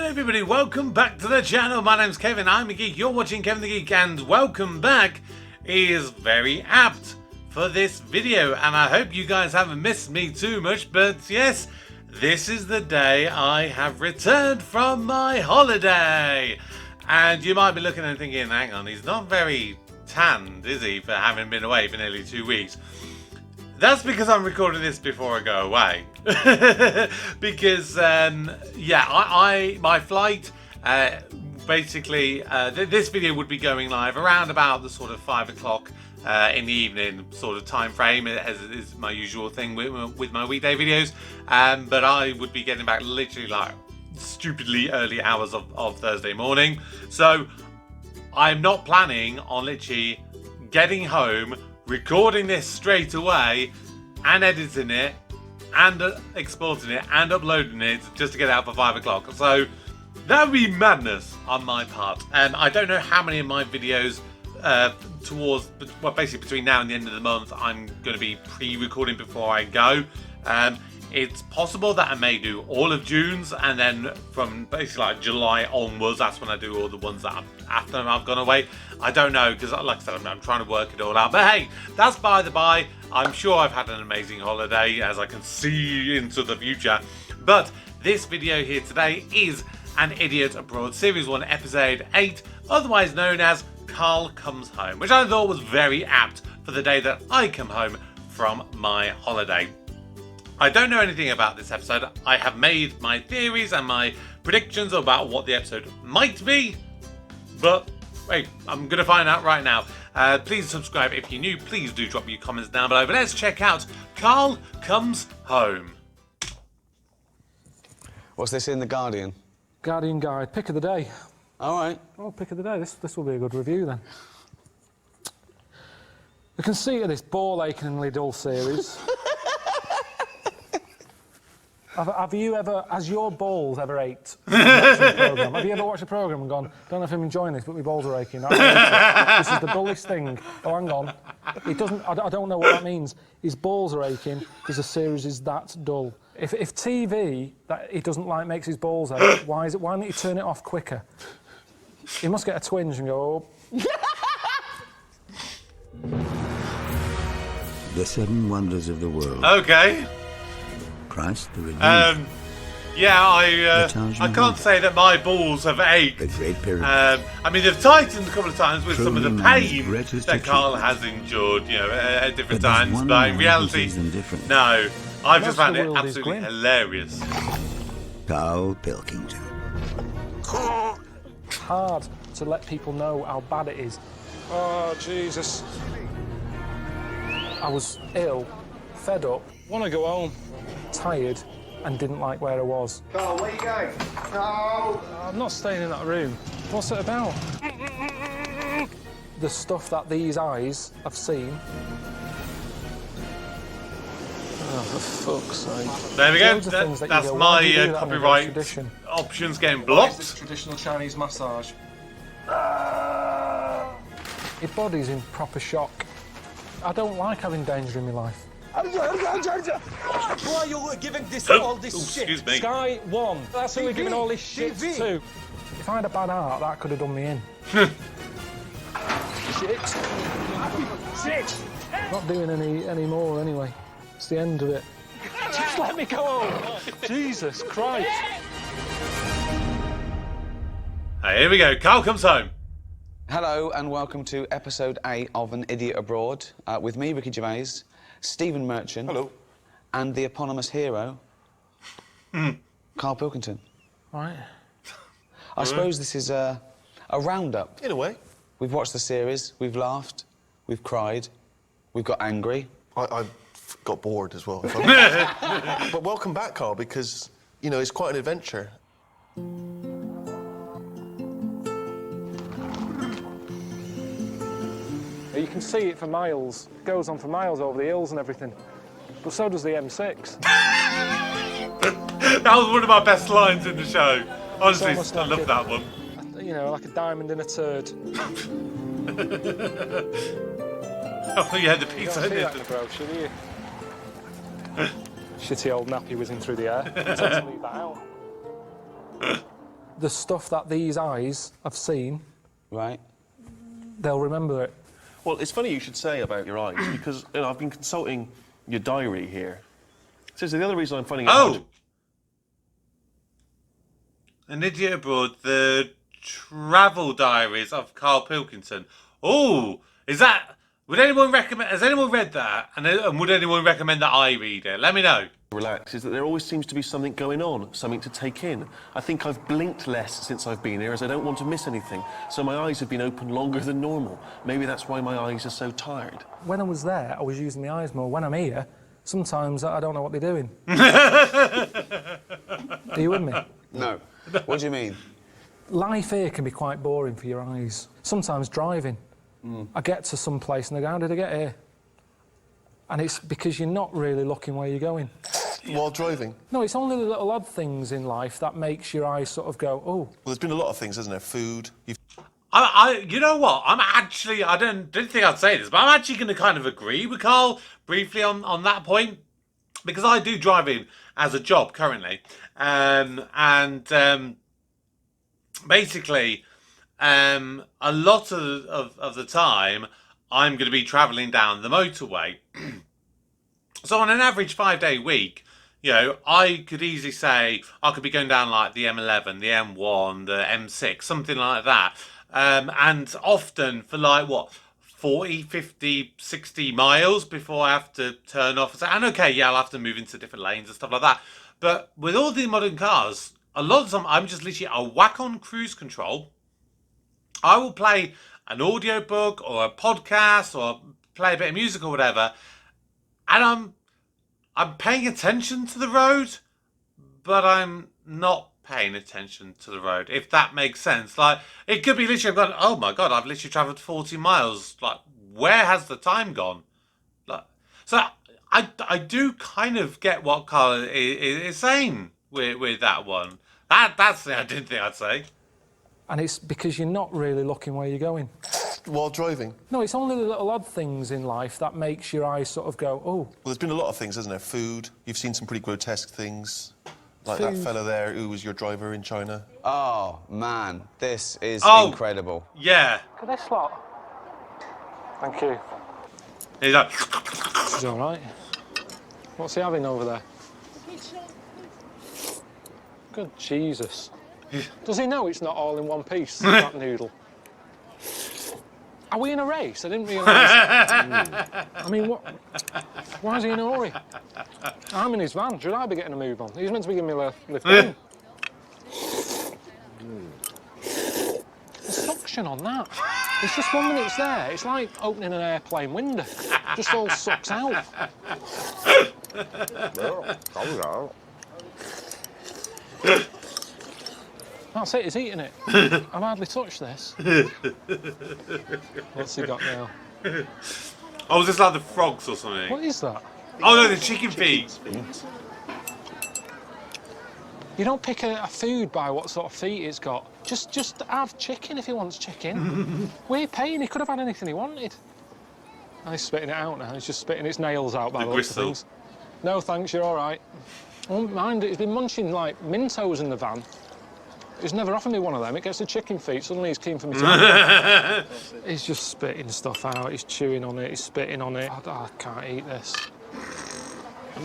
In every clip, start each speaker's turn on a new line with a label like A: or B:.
A: Hello everybody, welcome back to the channel. My name's Kevin, I'm a geek, you're watching Kevin the Geek, and welcome back is very apt for this video, and I hope you guys haven't missed me too much, but yes, this is the day I have returned from my holiday. And you might be looking and thinking, hang on, he's not very tanned, is he, for having been away for nearly 2 weeks? That's because I'm recording this before I go away. Because, yeah, my flight, basically, this video would be going live around about the sort of 5 o'clock in the evening sort of time frame, as is my usual thing with my weekday videos. But I would be getting back literally like stupidly early hours of Thursday morning. So I'm not planning on literally getting home, recording this straight away and editing it and exporting it and uploading it just to get it out for 5 o'clock. So that would be madness on my part. And I don't know how many of my videos basically between now and the end of the month I'm going to be pre-recording before I go. It's possible that I may do all of June's, and then from basically like July onwards, that's when I do all the ones that after I've gone away. I don't know, because like I said, I'm trying to work it all out. But hey, that's by the by. I'm sure I've had an amazing holiday, as I can see into the future. But this video here today is An Idiot Abroad, Series 1, Episode 8, otherwise known as Karl Comes Home, which I thought was very apt for the day that I come home from my holiday. I don't know anything about this episode. I have made my theories and my predictions about what the episode might be, but wait, I'm going to find out right now. Please subscribe if you're new. Please do drop your comments down below. But let's check out Karl Comes Home.
B: What's this in The Guardian?
C: Guardian Guide, pick of the day.
B: All right.
C: Oh, pick of the day. This will be a good review then. The conceit of this ball-achingly dull series. Has your balls ever ached? Have you ever watched a programme and gone, don't know if I'm enjoying this, but my balls are aching. This is the dullest thing. Oh, hang on. It doesn't. I don't know what that means. His balls are aching because the series is that dull. If TV that he doesn't like makes his balls ache, why don't you turn it off quicker? He must get a twinge and go, oh.
D: The Seven Wonders of the World.
A: Okay.
D: Christ the Redeemer.
A: Yeah, I can't say that my balls have ached.
D: The Great Pyramid.
A: I mean, they've tightened a couple of times with some of the pain
D: greatest
A: that Karl has endured, you know, at different times. But in reality, no, I've just found it absolutely hilarious.
D: Karl Pilkington.
C: Hard to let people know how bad it is. Oh, Jesus. I was ill, fed up, want to go home, tired, and didn't like where I was.
E: Karl, where are you going? No!
C: I'm not staying in that room. What's it about? The stuff that these eyes have seen. Oh, for fuck's sake.
A: There we go.
C: Loads of things that
A: That's
C: you go, why do you
A: my
C: do that in a
A: copyright
C: tradition?
A: options getting
C: Why is
A: blocked.
C: it traditional Chinese massage. Your body's in proper shock. I don't like having danger in my life.
F: Who are you giving all this shit?
A: Excuse me.
C: Sky 1. That's who we're giving all this shit
F: TV.
C: to. If I had a bad heart, that could have done me in. Shit. Not doing any more anyway. It's the end of it. Just let me go home. Jesus Christ.
A: Hey, here we go. Karl Comes Home.
B: Hello and welcome to episode 8 of An Idiot Abroad with me, Ricky Gervais, Stephen Merchant.
E: Hello.
B: And the eponymous hero, Karl Pilkington.
C: All right.
B: I suppose this is a roundup.
E: In a way.
B: We've watched the series, we've laughed, we've cried, we've got angry.
E: I got bored as well. But welcome back, Karl, because, you know, it's quite an adventure.
C: You can see it for miles. It goes on for miles over the hills and everything. But so does the M6.
A: That was one of my best lines in the show. Honestly,
C: almost
A: I
C: like
A: love
C: a-
A: that one.
C: You know, like a diamond in a turd.
A: Oh, yeah, the
C: You
A: pizza.
C: don't see that in the brochure, do you? Shitty old nappy whizzing through the air. You tend to leave that out. the stuff that these eyes have seen,
B: Right.
C: they'll remember it.
E: Well, it's funny you should say about your eyes because I've been consulting your diary here. So the other reason I'm finding it hard
A: Oh! An Idiot Abroad, the travel diaries of Karl Pilkington. Oh! Is that... Would anyone recommend... Has anyone read that? And would anyone recommend that I read it? Let me know.
E: relax is that there always seems to be something going on, something to take in. I think I've blinked less since I've been here as I don't want to miss anything. So my eyes have been open longer than normal. Maybe that's why my eyes are so tired.
C: When I was there, I was using my eyes more. When I'm here, sometimes I don't know what they're doing. Are you with me?
B: No. What do you mean?
C: Life here can be quite boring for your eyes. Sometimes driving. I get to some place and I go, how did I get here? And it's because you're not really looking where you're going.
E: While driving?
C: No, it's only the little odd things in life that makes your eyes sort of go, oh.
E: Well, there's been a lot of things, hasn't there? Food.
A: You know what? I didn't think I'd say this, but I'm actually going to kind of agree with Karl briefly on that point, because I do driving as a job currently, basically, a lot of the time I'm going to be travelling down the motorway. So on an average 5-day week, you know, I could easily say I could be going down like the M11, the M1, the M6, something like that. And often for like, 40, 50, 60 miles before I have to turn off. And okay, yeah, I'll have to move into different lanes and stuff like that. But with all the modern cars, a lot of the time I'm just literally, I'll whack on cruise control. I will play an audiobook or a podcast or play a bit of music or whatever. And I'm paying attention to the road, but I'm not paying attention to the road, if that makes sense. Like, it could be literally, I've gone, oh my God, I've literally travelled 40 miles. Like, where has the time gone? Like, so I do kind of get what Karl is saying with that one. That's the I didn't think I'd say.
C: And it's because you're not really looking where you're going.
E: While driving?
C: No, it's only the little odd things in life that makes your eyes sort of go, oh.
E: Well, there's been a lot of things, hasn't there? Food. You've seen some pretty grotesque things. Like that
C: Food.
E: fella there who was your driver in China.
B: Oh, man, this is incredible.
A: Yeah.
C: Look at this lot. Thank you.
A: He's like,
C: She's all right. What's he having over there? Good Jesus. Does he know it's not all in one piece, that noodle? Are we in a race? I didn't realise. I mean, what? Why is he in a hurry? I'm in his van. Should I be getting a move on? He's meant to be giving me a lift in. The suction on that. It's just 1 minute it's there. It's like opening an airplane window. Just all sucks out. That's it, he's eating it. I've hardly touched this. What's he got now?
A: oh, is this like the frogs or something?
C: What is that?
A: Oh no, the chicken feet.
C: You don't pick a food by what sort of feet it's got. Just have chicken if he wants chicken. We're paying, he could have had anything he wanted. Oh, he's spitting it out now, he's just spitting its nails out by the looks of things. No thanks, you're all right. Oh, mind it, he's been munching like Mentos in the van. He's never offered me one of them. It gets the chicken feet. Suddenly he's keen for me to He's just spitting stuff out. He's chewing on it. He's spitting on it. I can't eat this.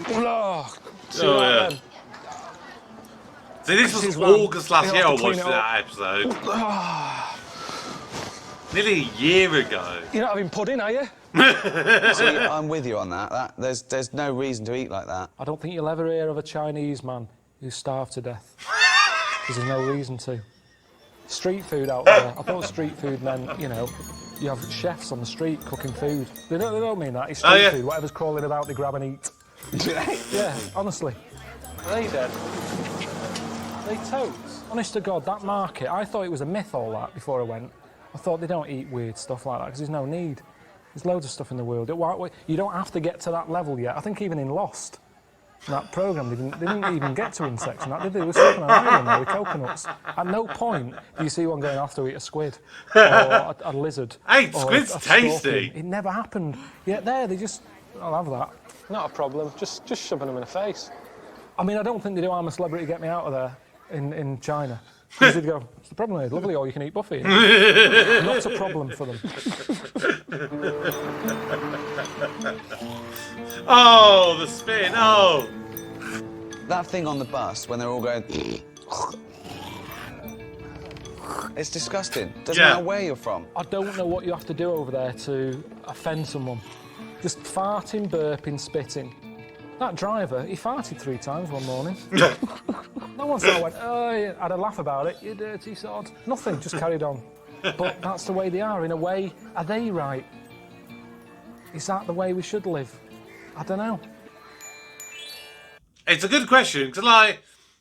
C: Oh,
A: yeah. See, this was August last year I watched that episode. Nearly a year ago.
C: You're not having pudding, are you?
B: See, I'm with you on that. There's no reason to eat like that.
C: I don't think you'll ever hear of a Chinese man who's starved to death. Because there's no reason to. Street food out there. I thought street food meant, you know, you have chefs on the street cooking food. They don't mean that. It's street food. Whatever's crawling about, they grab and eat. Yeah, honestly. Are they dead? Are they toads? Honest to God, that market, I thought it was a myth, all that, before I went. I thought they don't eat weird stuff like that, because there's no need. There's loads of stuff in the world. You don't have to get to that level yet. I think even in Lost, that programme, they didn't even get to insects and that, did they? They were stuck on an island there with coconuts. At no point do you see one going off to eat a squid or a lizard.
A: Hey, squid's tasty.
C: It never happened. Yet there, they just, I'll have that. Not a problem, just shoving them in the face. I mean, I don't think they do I'm a Celebrity Get Me Out of There in China. Because they'd go, what's the problem here? Lovely all-you-can-eat buffet. Not a problem for them.
A: Oh, the spin, oh!
B: That thing on the bus when they're all going. It's disgusting. Doesn't matter where you're from.
C: I don't know what you have to do over there to offend someone. Just farting, burping, spitting. That driver, he farted 3 times one morning. No one sort of went, oh, yeah. I had a laugh about it, you dirty sod. Nothing, just carried on. But that's the way they are. In a way, are they right? Is that the way we should live? I don't know.
A: It's a good question, because, like,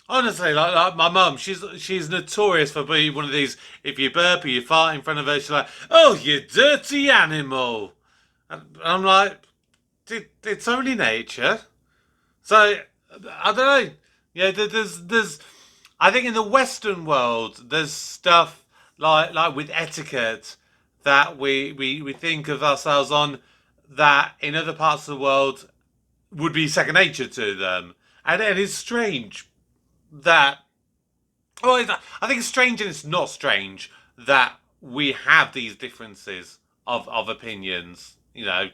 A: honestly, like my mum, she's notorious for being one of these, if you burp or you fart in front of her, she's like, oh, you dirty animal. And I'm like, it's only nature. So, I don't know. Yeah, there's I think in the Western world, there's stuff like with etiquette that we think of ourselves on that in other parts of the world would be second nature to them. And it's strange that... Well, I think it's strange and it's not strange that we have these differences of opinions, you know.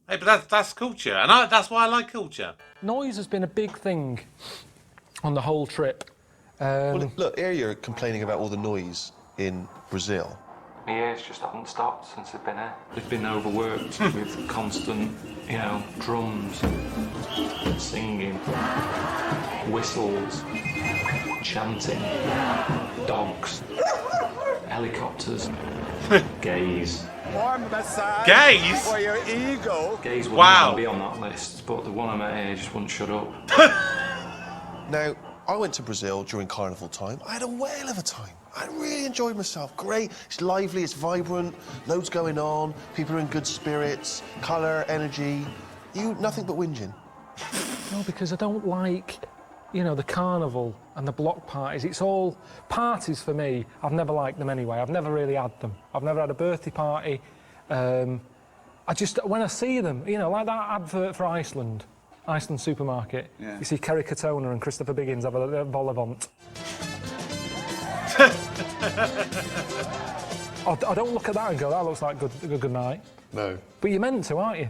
A: Hey, but that's culture, and that's why I like culture.
C: Noise has been a big thing on the whole trip.
E: Well, look, here you're complaining about all the noise in Brazil.
G: My ears just haven't stopped since they've been here. They've been overworked with constant, you know, drums, singing, whistles, chanting, dogs, helicopters, gays.
F: Warm massage
A: Gays?
F: for your ego.
G: Gays wouldn't
A: Wow.
G: be on that list, but the one I met here just wouldn't shut up.
E: Now, I went to Brazil during carnival time. I had a whale of a time. I really enjoyed myself. Great. It's lively, it's vibrant, loads going on, people are in good spirits, colour, energy. You, nothing but whinging.
C: No, because I don't like, you know, the carnival and the block parties. It's all parties for me. I've never liked them anyway. I've never really had them. I've never had a birthday party. I just, when I see them, you know, like that advert for Iceland supermarket.
B: Yeah.
C: You see Kerry Katona and Christopher Biggins have a vol-au-vent. I don't look at that and go, that looks like a good night.
E: No.
C: But you're meant to, aren't you?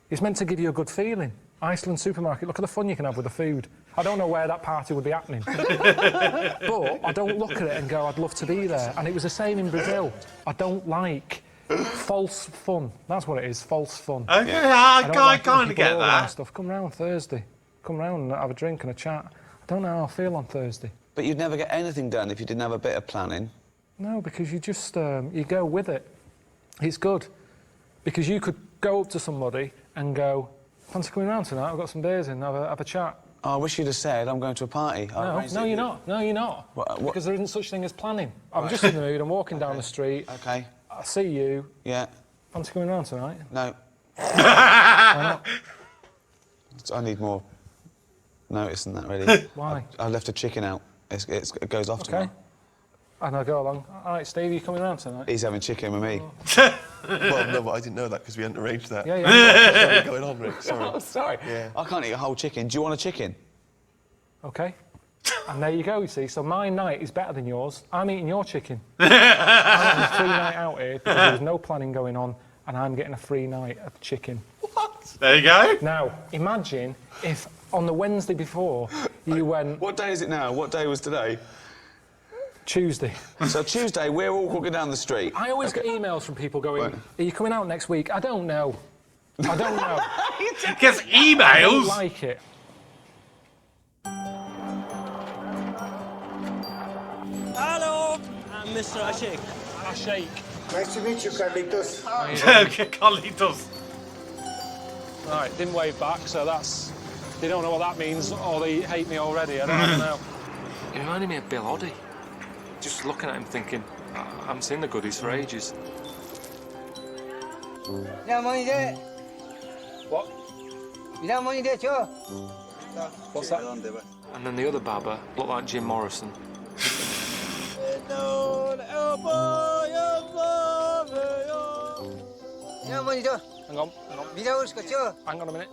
C: It's meant to give you a good feeling. Iceland supermarket, look at the fun you can have with the food. I don't know where that party would be happening. But I don't look at it and go, I'd love to be there. And it was the same in Brazil. I don't like false fun. That's what it is, false fun.
A: Okay,
C: I
A: I kind of get that.
C: Stuff. Come round Thursday. Come round and have a drink and a chat. I don't know how I feel on Thursday.
B: But you'd never get anything done if you didn't have a bit of planning.
C: No, because you just, you go with it. It's good. Because you could go up to somebody and go, fancy coming round tonight? I've got some beers in, have a chat.
B: Oh, I wish you'd have said, I'm going to a party.
C: No, you're not. No, you're not.
B: What?
C: Because there isn't such thing as planning. I'm just in the mood, I'm walking down the street.
B: Okay.
C: I see you.
B: Yeah.
C: Fancy coming round tonight?
B: No.
C: Why not?
B: I need more notice than that, really.
C: Why?
B: I left a chicken out. It goes off
C: Okay.
B: tomorrow.
C: And I go along. All right, Steve, you coming round tonight?
B: He's having chicken with me.
E: Well, no, but I didn't know that because we hadn't arranged that.
C: Yeah, yeah.
E: What's going on, Rick? Sorry.
B: Oh, sorry.
E: Yeah.
B: I can't eat a whole chicken. Do you want a chicken?
C: Okay. And there you go, you see. So my night is better than yours. I'm eating your chicken. I'm having a free night out here because there's no planning going on and I'm getting a free night of chicken.
B: What?
A: There you go.
C: Now, imagine if on the Wednesday before you went...
B: What day is it now? What day was today?
C: Tuesday.
B: So Tuesday, we're all walking down the street.
C: I always get emails from people going, are you coming out next week? I don't know. I don't know.
A: Gets
C: I don't
A: emails.
C: like it.
F: Hello, I'm Mr. Ashik.
C: Ashake.
H: Nice to meet you, Carlitos.
A: Okay, Carlitos.
C: Right, didn't wave back, so that's... They don't know what that means, or they hate me already. I don't know.
G: He reminded me of Bill Oddie. Just looking at him thinking, I haven't seen the goodies for ages.
C: What? What's that?
G: And then the other baba looked like Jim Morrison.
C: Hang on. Hang on a minute.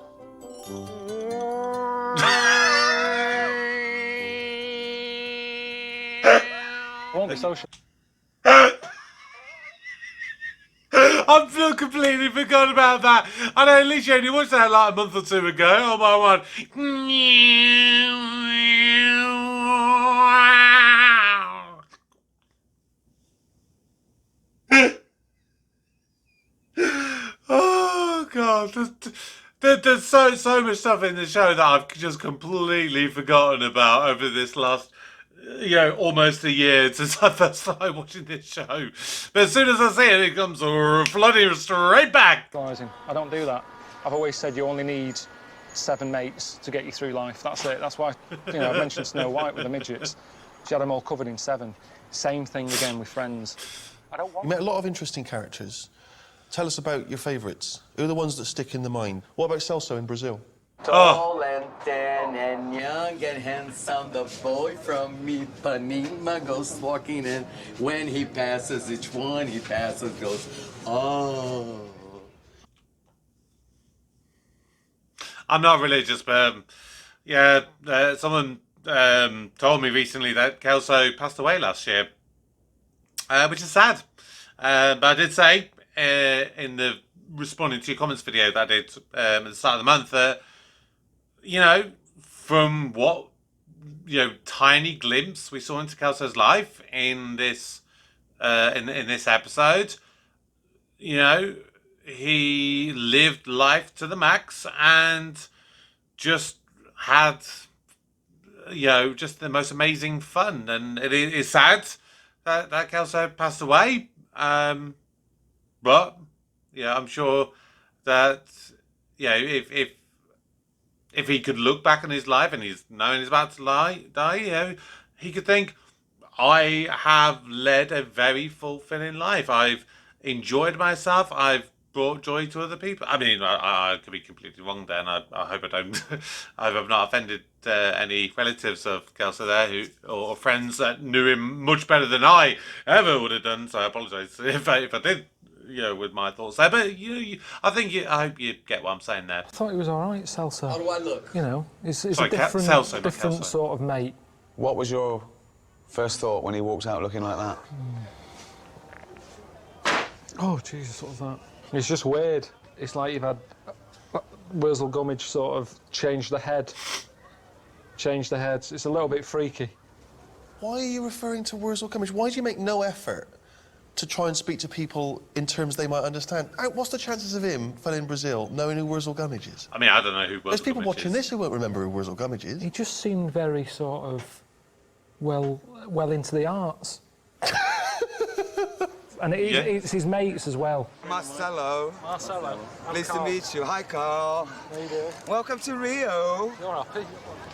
C: I won't be social.
A: I've still completely forgotten about that. I know, at least you only watched that like a month or two ago. Oh my word. Oh god, there's so much stuff in the show that I've just completely forgotten about over this last, almost a year since I first started watching this show. But as soon as I see it, it comes flooding straight back.
C: I don't do that. I've always said you only need 7 mates to get you through life. That's it. That's why, I mentioned Snow White with the midgets. She had them all covered in 7. Same thing again with friends.
E: You met a lot of interesting characters. Tell us about your favourites. Who are the ones that stick in the mind? What about Celso in Brazil?
I: Tall and thin and young and handsome, the boy from Ipanema goes walking in. When he passes, each one he passes goes, oh.
A: I'm not religious, but someone told me recently that Kelso passed away last year, which is sad. But I did say in the responding to your comments video that I did at the start of the month that, from what, tiny glimpse we saw into Kelso's life in this in this episode, he lived life to the max and just had, just the most amazing fun. And it is sad that Kelso passed away. But, I'm sure that, if he could look back on his life and he's knowing he's about to die, he could think, I have led a very fulfilling life. I've enjoyed myself. I've brought joy to other people. I mean, I could be completely wrong there, and I hope I don't. I hope I've not offended any relatives of Kelso there or friends that knew him much better than I ever would have done. So I apologise if I did, with my thoughts there. But I hope you get what I'm saying there.
C: I thought he was all right, Celso.
I: How do I look?
C: He's
A: Sorry,
C: a different,
A: Celso,
C: different sort of mate.
B: What was your first thought when he walked out looking like that?
C: Oh, Jesus, what was that? It's just weird. It's like you've had Wurzel Gummidge sort of change the head. Change the heads. It's a little bit freaky.
E: Why are you referring to Wurzel Gummidge? Why do you make no effort to try and speak to people in terms they might understand? What's the chances of him, fella in Brazil, knowing who Wurzel Gummidge is?
A: I mean, I don't know who Wurzel
E: There's people
A: Gummidge
E: watching
A: is.
E: this who won't remember who Wurzel Gummidge is.
C: He just seemed very sort of well into the arts. And it's his mates as well.
J: Marcelo.
C: Marcelo.
J: Pleased to meet you. Hi, Karl.
C: How you doing?
J: Welcome to Rio.
C: You're happy?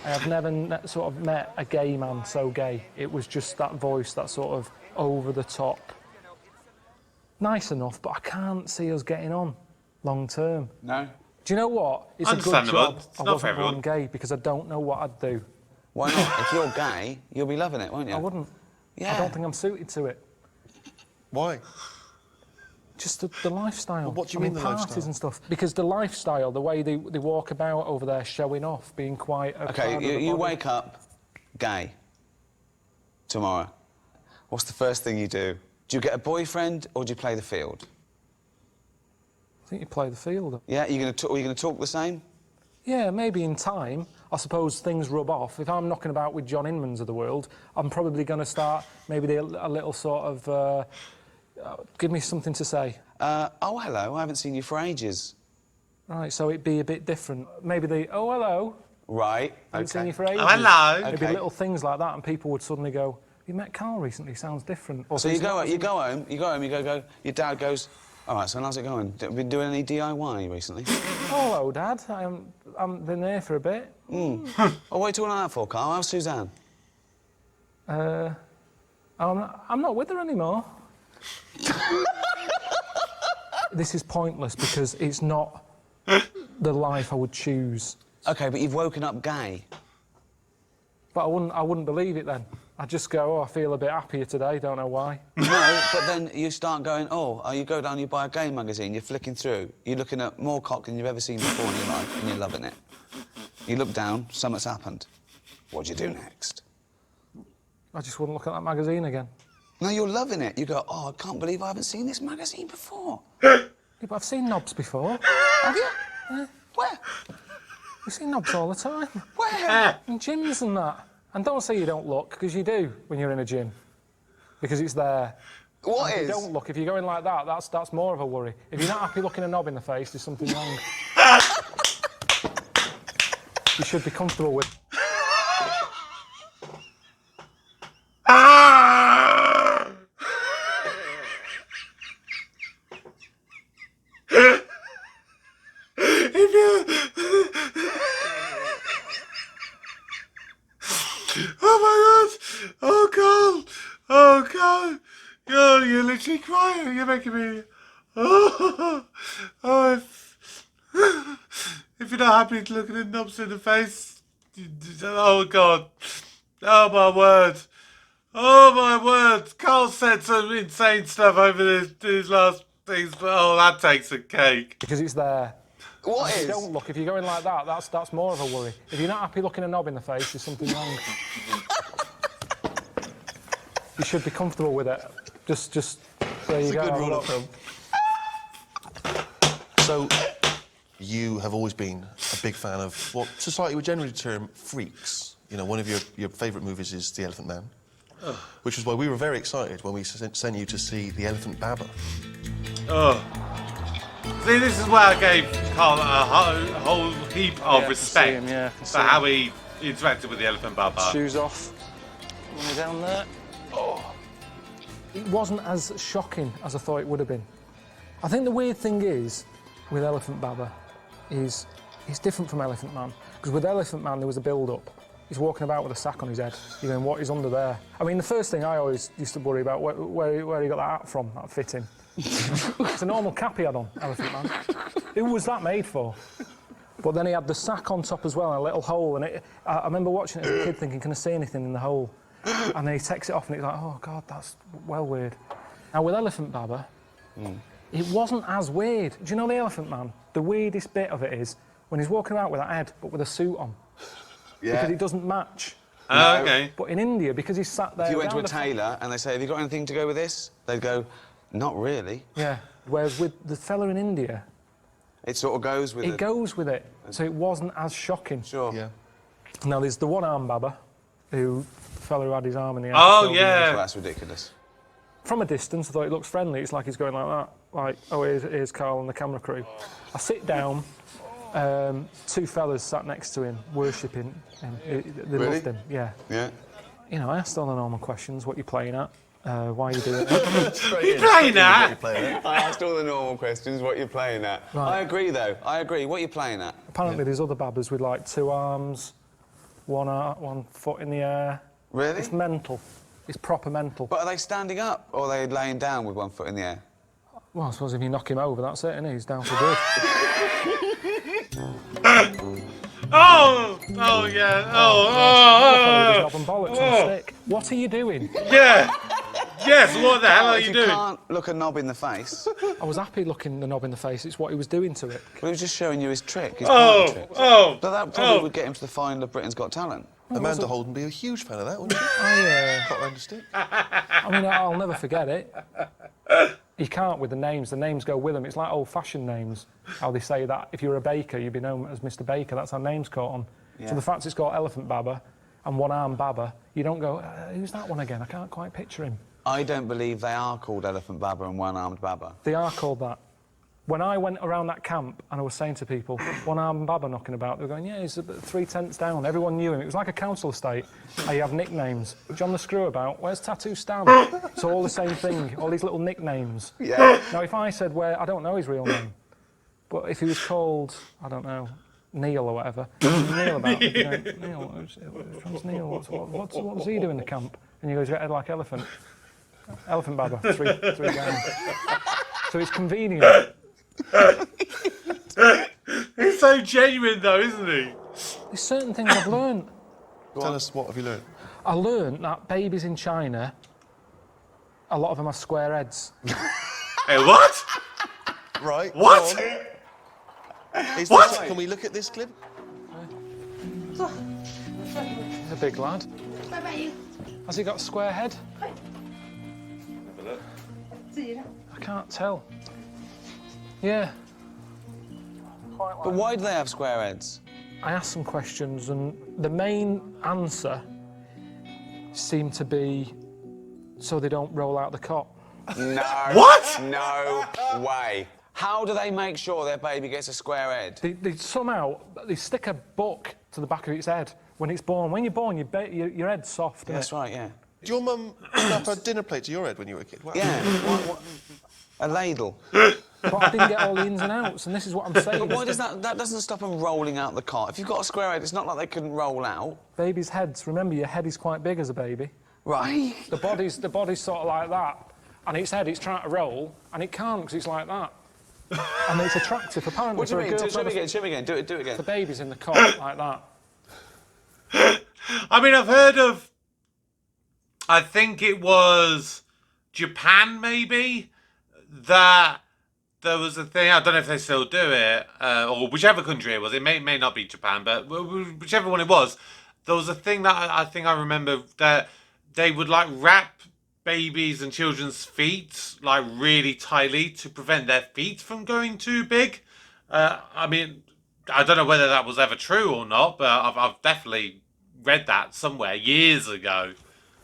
C: I have never sort of met a gay man so gay. It was just that voice, that sort of over the top. Nice enough, but I can't see us getting on long term.
B: No?
C: Do you know what? It's a good job I wasn't born gay, because I don't know what I'd do.
B: Why not? If you're gay, you'll be loving it, won't you?
C: I wouldn't.
B: Yeah.
C: I don't think I'm suited to it.
E: Why?
C: Just the lifestyle.
E: Well, what do you mean the
C: parties
E: lifestyle?
C: and stuff. Because the lifestyle, the way they walk about over there, showing off, being quite...
B: OK, you wake up gay tomorrow. What's the first thing you do? Do you get a boyfriend or do you play the field?
C: I think you play the field.
B: Yeah, are you going to talk the same?
C: Yeah, maybe in time. I suppose things rub off. If I'm knocking about with John Inmans of the world, I'm probably going to start maybe a little sort of... give me something to say.
B: Oh, hello, I haven't seen you for ages.
C: Right, so it'd be a bit different. Maybe oh, hello.
B: Right,
C: I haven't seen you for ages.
A: Oh, hello.
C: It'd be little things like that, and people would suddenly go, you met Karl recently, sounds different. Or
B: So you go home, your dad goes, all right, so how's it going? Been doing any DIY recently?
C: Oh, hello, Dad. I've been there for a bit.
B: Oh, what are you talking like that for, Karl? How's Suzanne?
C: I'm not with her anymore. This is pointless because it's not the life I would choose.
B: OK, but you've woken up gay.
C: But I wouldn't believe it then. I'd just go, oh, I feel a bit happier today, don't know why.
B: No, but then you start going, you go down, you buy a gay magazine, you're flicking through, you're looking at more cock than you've ever seen before in your life, and you're loving it. You look down, something's happened. What do you do next?
C: I just wouldn't look at that magazine again.
B: No, you're loving it. You go, oh, I can't believe I haven't seen this magazine before.
C: Yeah, but I've seen knobs before.
B: Have you?
C: Yeah.
B: Where?
C: We see knobs all the time.
B: Where?
C: In gyms and that. And don't say you don't look, because you do when you're in a gym. Because it's there.
B: What
C: and
B: is?
C: If you don't look, if you're going like that, that's more of a worry. If you're not happy looking a knob in the face, there's something wrong. You should be comfortable with.
A: Oh my God! Oh God! Oh God! You're literally crying. You're making me. Oh, if you're not happy looking at knobs in the face, oh God! Oh my word! Oh my word! Karl said some insane stuff over these last things, but oh, that takes a cake.
C: Because it's there.
B: What
C: and
B: is?
C: If you don't look, if you're going like that, that's more of a worry. If you're not happy looking a knob in the face, there's something wrong. You should be comfortable with it. Just there you
E: It's
C: go.
E: a good rule of thumb. So, you have always been a big fan of what society would generally term freaks. You know, one of your favourite movies is The Elephant Man, which is why we were very excited when we sent you to see The Elephant Baba.
A: Oh. See, this is where I gave Karl a whole heap of respect for how he interacted with the Elephant Baba.
C: Shoes off. When down there. Oh. It wasn't as shocking as I thought it would have been. I think the weird thing is, with Elephant Baba, is it's different from Elephant Man. Because with Elephant Man, there was a build-up. He's walking about with a sack on his head. You're going, what is under there? I mean, the first thing I always used to worry about, where he got that hat from, that fitting. It's a normal cap he had on, Elephant Man. Who was that made for? But then he had the sack on top as well, and a little hole. And I remember watching it as a kid thinking, can I see anything in the hole? And then he takes it off and he's like, oh, God, that's well weird. Now, with Elephant Baba, it wasn't as weird. Do you know the Elephant Man? The weirdest bit of it is when he's walking about with that head, but with a suit on.
B: Yeah.
C: Because it doesn't match.
A: No. Okay.
C: But in India, because he's sat there...
B: If you went to a tailor and they say, have you got anything to go with this? They'd go, not really.
C: Yeah. Whereas with the fella in India...
B: It sort of goes with it.
C: It goes with it. So it wasn't as shocking.
B: Sure.
E: Yeah.
C: Now, there's the one-arm Baba, the fella who had his arm in the air.
A: Oh, yeah.
B: Well, that's ridiculous.
C: From a distance, I thought it looks friendly. It's like he's going like that. Like, oh, here's Karl and the camera crew. I sit down, two fellas sat next to him, worshipping him. They loved him, yeah.
B: Yeah.
C: You know, I asked all the normal questions. What you playing at? Why are you doing it?
A: You playing at?
B: I asked all the normal questions, what you're playing at.
C: Right.
B: I agree, though. I agree. What are you playing at?
C: Apparently there's other Babas with, like, 2 arms, one foot in the air.
B: Really?
C: It's mental. It's proper mental.
B: But are they standing up, or are they laying down with 1 foot in the air?
C: Well, I suppose if you knock him over, that's it, innit? He's down for good.
A: Oh! Oh, yeah. Oh!
C: Knob and bollocks on a stick. What are you doing?
A: Yeah! Yes, what the hell are you doing?
B: You can't look a knob in the face.
C: I was happy looking the knob in the face. It's what he was doing to it.
B: Well, he was just showing you his trick, his party trick.
A: Oh!
B: But that probably would get him to the final of Britain's Got Talent.
E: Amanda Holden would be a huge fan of that, wouldn't she? Hot round the stick.
C: I mean, I'll never forget it. You can't with the names. The names go with them. It's like old-fashioned names. How they say that if you're a baker, you'd be known as Mr. Baker. That's how names caught on.
B: Yeah.
C: So the fact it's got Elephant Baba and one-arm Baba, you don't go, who's that one again? I can't quite picture him.
B: I don't believe they are called Elephant Baba and One-Armed Baba.
C: They are called that. When I went around that camp and I was saying to people, one-arm Baba knocking about, they were going, yeah, he's 3 tents down. Everyone knew him. It was like a council estate. You have nicknames. John the Screwabout, where's Tattoo Stan? It's all the same thing, all these little nicknames.
B: Yeah.
C: Now, if I said I don't know his real name, but if he was called, I don't know, Neil or whatever, Neil about it, you know, Neil, who's Neil? What does he do in the camp? And he goes, head like elephant. Elephant Baba, 3 down. So it's convenient.
A: He's so genuine, though, isn't he?
C: There's certain things I've learned.
E: Tell us, what have you learned?
C: I learned that babies in China, a lot of them have square heads.
A: Hey, what?
E: Right.
A: What?
E: Is
A: What?
E: This, can we look at this clip?
C: He's a big lad.
K: What about you?
C: Has he got a square head? I can't tell. Yeah.
B: But why do they have square heads?
C: I asked some questions, and the main answer seemed to be so they don't roll out the cot.
B: No.
A: What?
B: No way. How do they make sure their baby gets a square head?
C: They somehow stick a book to the back of its head when it's born. When you're born, your head's soft.
B: That's right, yeah.
E: Did your mum snap a dinner plate to your head when you were a kid? What
B: Yeah. A ladle.
C: But I didn't get all the ins and outs, and this is what I'm saying.
B: But why does that doesn't stop them rolling out the cot? If you've got a square head, it's not like they couldn't roll out.
C: Babies' heads, remember, your head is quite big as a baby.
B: Right.
C: The body's sort of like that, and its head, it's trying to roll, and it can't because it's like that. And it's attractive, apparently.
B: What do you mean?
C: Show
B: me again. Do it again.
C: The baby's in the cot like that.
A: I mean, I've heard of, I think it was Japan, maybe, that there was a thing, I don't know if they still do it, or whichever country it was, it may not be Japan, but whichever one it was, there was a thing that I think I remember that they would, like, wrap babies and children's feet, like, really tightly to prevent their feet from going too big. I mean, I don't know whether that was ever true or not, but I've definitely read that somewhere years ago.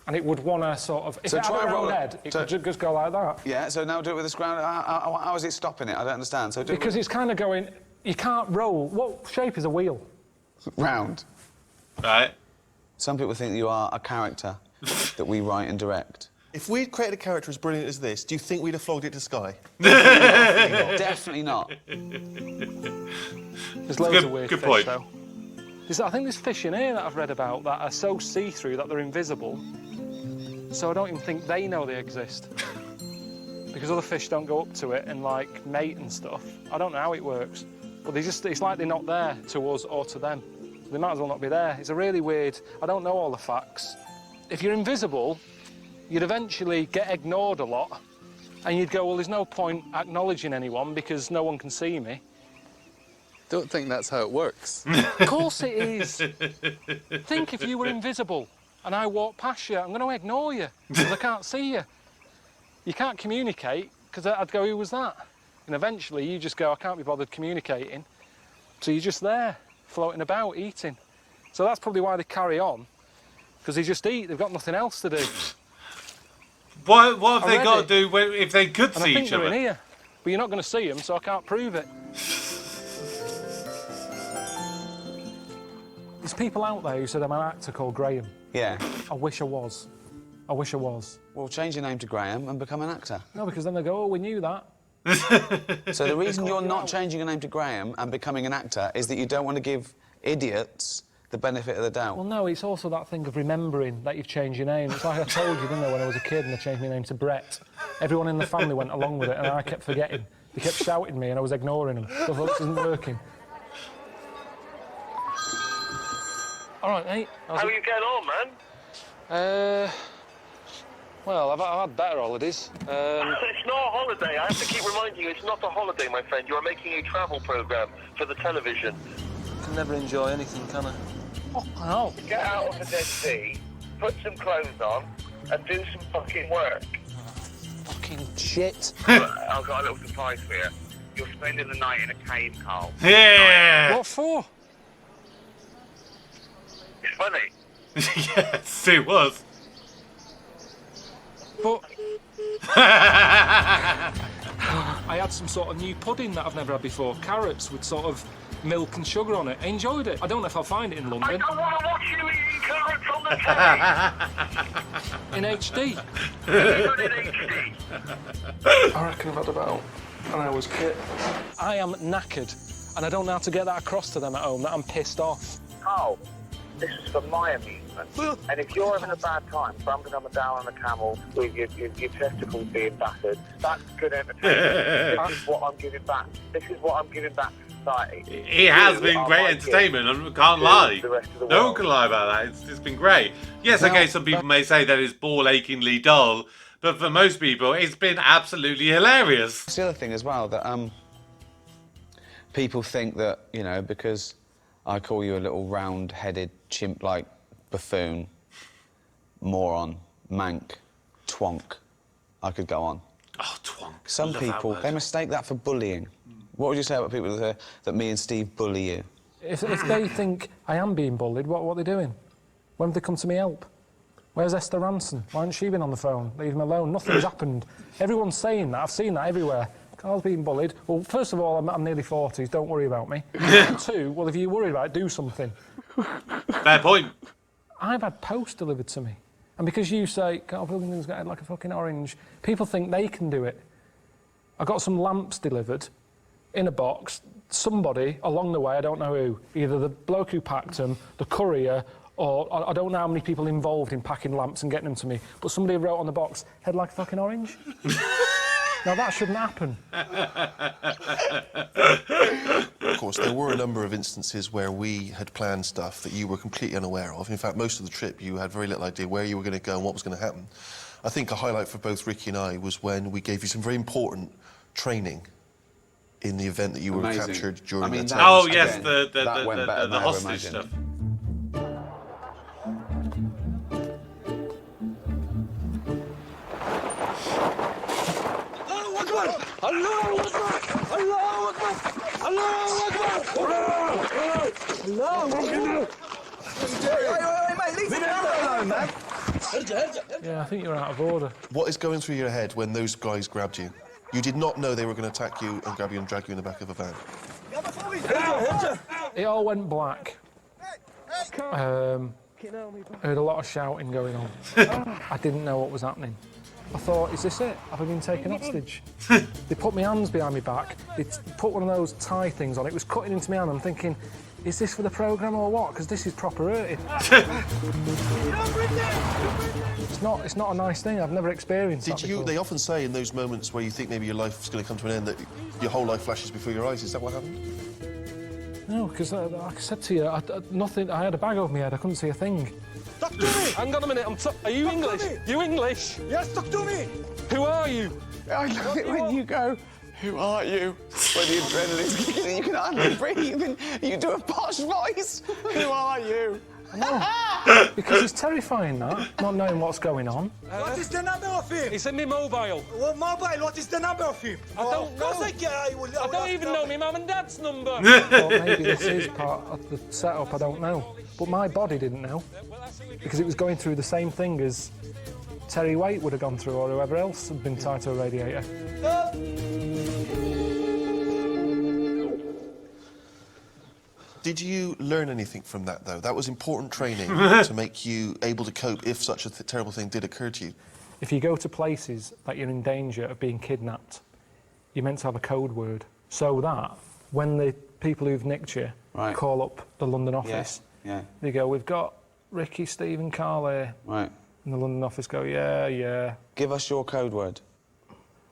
C: And it would want to sort of... If
B: So
C: it had
B: try
C: a
B: and roll
C: round
B: it.
C: head, it could just go like that.
B: Yeah, so now do it with the scround. How is it stopping it? I don't understand. So do
C: Because it's kind of going... You can't roll. What shape is a wheel?
B: round.
A: Right.
B: Some people think you are a character that we write and direct.
E: If we'd created a character as brilliant as this, do you think we'd have flogged it to Sky?
B: Definitely not.
C: There's loads of weird
A: good
C: fish,
A: point.
C: though. I think there's fish in here that I've read about that are so see-through that they're invisible. So I don't even think they know they exist. Because other fish don't go up to it and, like, mate and stuff. I don't know how it works. But it's like they're not there to us or to them. They might as well not be there. It's a really weird... I don't know all the facts. If you're invisible, you'd eventually get ignored a lot. And you'd go, well, there's no point acknowledging anyone because no one can see me.
K: Don't think that's how it works.
C: Of course it is. Think if you were invisible and I walk past you, I'm going to ignore you because I can't see you. You can't communicate because I'd go, who was that? And eventually you just go, I can't be bothered communicating. So you're just there, floating about, eating. So that's probably why they carry on, because they just eat. They've got nothing else to do.
A: What have they got to do if they could see each other?
C: In here, but you're not going to see them, so I can't prove it. There's people out there who said I'm an actor called Graham.
B: Yeah.
C: I wish I was. I wish I was.
B: Well, change your name to Graham and become an actor.
C: No, because then they go, oh, we knew that.
B: So the reason you're not changing your name to Graham and becoming an actor is that you don't want to give idiots the benefit of the doubt.
C: Well, no, it's also that thing of remembering that you've changed your name. It's like I told you, didn't I, when I was a kid and I changed my name to Brett. Everyone in the family went along with it and I kept forgetting. They kept shouting me and I was ignoring them. So I thought, this isn't working. All right, mate.
L: How are you getting on, man?
C: Well, I've had better holidays.
L: It's not a holiday. I have to keep reminding you, it's not a holiday, my friend. You are making a travel programme for the television.
C: I can never enjoy anything, can I? Oh, no.
L: Get out of the Dead Sea, put some clothes on, and do some fucking work.
C: Fucking shit.
L: I've got a little surprise for you. You're spending the night in a cave, Karl.
A: Yeah!
C: What for?
L: It's funny.
A: Yes, it was.
C: But I had some sort of new pudding that I've never had before. Carrots with sort of milk and sugar on it. I enjoyed it. I don't know if I'll find it in London.
L: I don't want to watch you eating carrots on the telly.
C: In HD.
L: Even in HD.
C: I reckon I've had about an hour's kit. I am knackered, and I don't know how to get that across to them at home that I'm pissed off.
L: Karl, this is for my amusement. And if you're having a bad time, bumping up and down on a camel with your testicles being battered, that's good entertainment. This is what I'm giving back. This is what I'm giving back to society.
A: It has been great entertainment, I can't lie. No one can lie about that. It's been great. Yes, okay, some people may say that it's ball-achingly dull, but for most people, it's been absolutely hilarious.
B: It's the other thing as well, that people think that, you know, because I call you a little round-headed, chimp-like buffoon, moron, mank, twonk, I could go on.
A: Oh, twonk.
B: Some
A: Love that
B: people,
A: word.
B: they mistake that for bullying. What would you say about people that me and Steve bully you?
C: If they think I am being bullied, what are they doing? When have they come to me help? Where's Esther Ranson? Why hasn't she been on the phone? Leave him alone. Nothing's happened. Everyone's saying that. I've seen that everywhere. Karl's being bullied. Well, first of all, I'm nearly 40s. Don't worry about me. And two, well, if you're worried about it, do something.
A: Fair point.
C: I've had post delivered to me. And because you say, Karl Pilkington's got a head like a fucking orange, people think they can do it. I got some lamps delivered in a box. Somebody along the way, I don't know who, either the bloke who packed them, the courier, or I don't know how many people involved in packing lamps and getting them to me, but somebody wrote on the box, head like a fucking orange. Now that shouldn't happen.
E: Of course, there were a number of instances where we had planned stuff that you were completely unaware of. In fact, most of the trip you had very little idea where you were going to go and what was going to happen. I think a highlight for both Ricky and I was when we gave you some very important training in the event that you were
B: Amazing.
E: captured during
B: I mean,
E: that
B: that
A: Oh,
B: was,
A: yes,
B: again,
A: the
B: went better than I ever
A: hostage
B: imagined.
A: stuff.
C: Yeah, I think you're out of order.
E: What is going through your head when those guys grabbed you? You did not know they were going to attack you and grab you and drag you in the back of a van.
C: It all went black. I heard a lot of shouting going on. I didn't know what was happening. I thought, is this it? Have I been taken hostage? They put my hands behind my back. They put one of those tie things on. It was cutting into my hand. I'm thinking, is this for the programme or what? Because this is proper hurting. It's not a nice thing. I've never experienced that before.
E: They often say in those moments where you think maybe your life's going to come to an end that your whole life flashes before your eyes. Is that what happened?
C: No, because like I said to you, nothing. I had a bag over my head. I couldn't see a thing.
F: Talk to me! Hang on a minute, are you English? You English? Yes, talk to me! Who are you?
B: I love it when you go, who are you? When the adrenaline's kicking and you can hardly breathe and you do a posh voice. Who are you?
C: No, because it's terrifying, that, not knowing what's going on.
F: What is the number of him? It's in my mobile. Well, mobile, what is the number of him? I don't know. I don't even know my mum and dad's number.
C: Well, maybe this is part of the setup, I don't know. But my body didn't know, because it was going through the same thing as Terry Waite would have gone through, or whoever else had been tied to a radiator.
E: Did you learn anything from that, though? That was important training to make you able to cope if such a terrible thing did occur to you.
C: If you go to places that you're in danger of being kidnapped, you're meant to have a code word, so that when the people who've nicked you call up the London office, they go, we've got Ricky, Steve and Karl here.
B: Right.
C: And the London office go, yeah.
B: Give us your code word.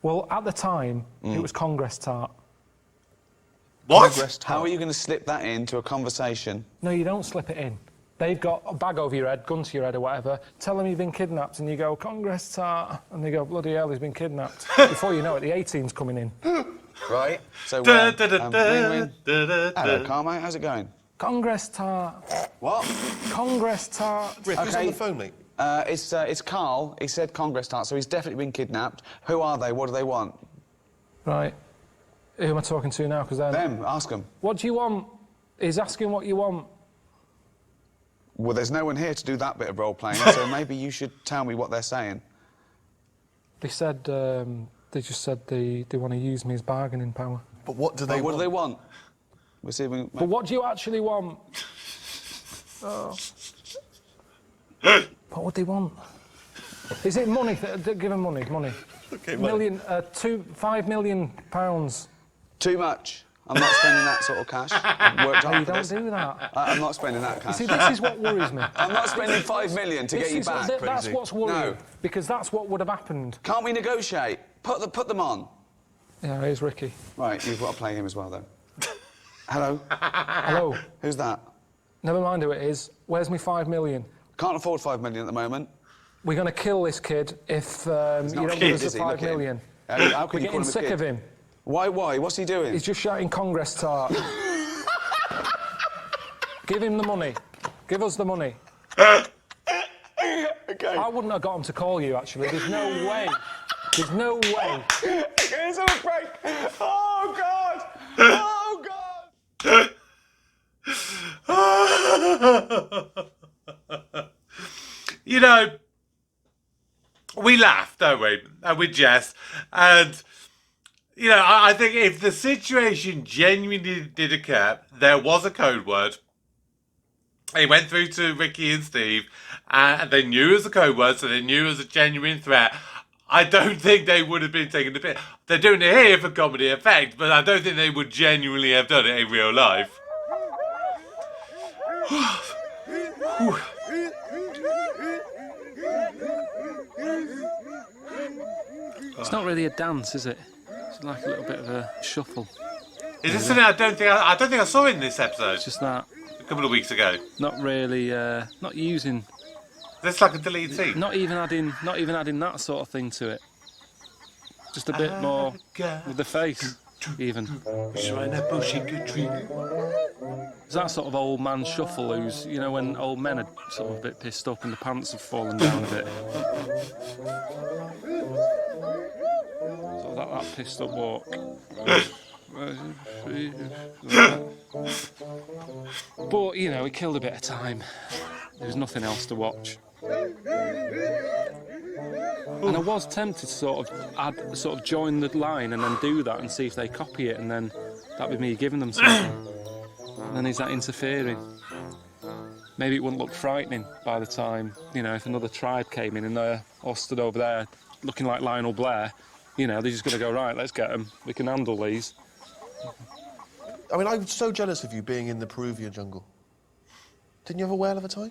C: Well, at the time, it was Congress tart.
B: What? How are you going to slip that into a conversation?
C: No, you don't slip it in. They've got a bag over your head, gun to your head or whatever, tell them you've been kidnapped, and you go, Congress tart, and they go, bloody hell, he's been kidnapped. Before you know it, the A-team's coming in.
B: Right. So, hello, Karl, mate, how's it going?
C: Congress tart.
B: What?
C: Congress tart.
E: Rick, who's on the phone, mate?
B: It's Karl. He said Congress tart, so he's definitely been kidnapped. Who are they? What do they want?
C: Right. Who am I talking to now? Because
B: them. Ask them.
C: What do you want? He's asking what you want.
B: Well, there's no one here to do that bit of role-playing, so maybe you should tell me what they're saying.
C: They said, they just said they want to use me as bargaining power.
E: But what do they want?
B: What do they want? We'll see if we...
C: But what do you actually want? Oh. What would they want? Is it money? Give them money.
E: Okay,
B: £5
C: million.
B: Too much. I'm not spending that sort of cash. I've worked hard
C: You
B: for
C: don't
B: this.
C: do that.
B: I'm not spending that
C: You
B: cash.
C: see, this is what worries me.
B: I'm not spending £5 million to get you back.
C: That's what's worrying.
B: No.
C: Because that's what would have happened.
B: Can't we negotiate? Put them on.
C: Yeah, here's Ricky.
B: Right, you've got to play him as well, though. Hello?
C: Hello?
B: Who's that?
C: Never mind who it is. Where's me $5 million?
B: Can't afford $5 million at the moment.
C: We're going to kill this kid if you don't give us the $5 million. We're getting sick of him.
B: Why? What's he doing?
C: He's just shouting Congress tart. Give him the money. Give us the money.
B: Okay.
C: I wouldn't have got him to call you, actually. There's no way. There's no way.
J: It's a break. Oh, God. Oh, God.
A: You know, we laugh, don't we? And we jest. And, you know, I think if the situation genuinely did occur, there was a code word. It went through to Ricky and Steve, and they knew it was a code word, so they knew it was a genuine threat. I don't think they would have been taking the piss. They're doing it here for comedy effect, but I don't think they would genuinely have done it in real life.
C: It's not really a dance, is it? It's like a little bit of a shuffle.
A: Is this something I don't think I saw in this episode?
C: It's just that.
A: A couple of weeks ago.
C: Not really. Not using.
A: That's like a deleted scene.
C: Not even adding that sort of thing to it. Just a bit more with the face, even.
A: It's
C: that sort of old man shuffle who's, you know, when old men are sort of a bit pissed up and the pants have fallen down a bit. Sort of that pissed up walk. But, you know, it killed a bit of time. There was nothing else to watch. And I was tempted to sort of join the line and then do that and see if they copy it, and then that'd be me giving them something. And then is that interfering? Maybe it wouldn't look frightening by the time, you know, if another tribe came in and they're all stood over there looking like Lionel Blair, you know, they're just going to go, right, let's get them. We can handle these.
E: I mean, I'm so jealous of you being in the Peruvian jungle. Didn't you have a whale of a time?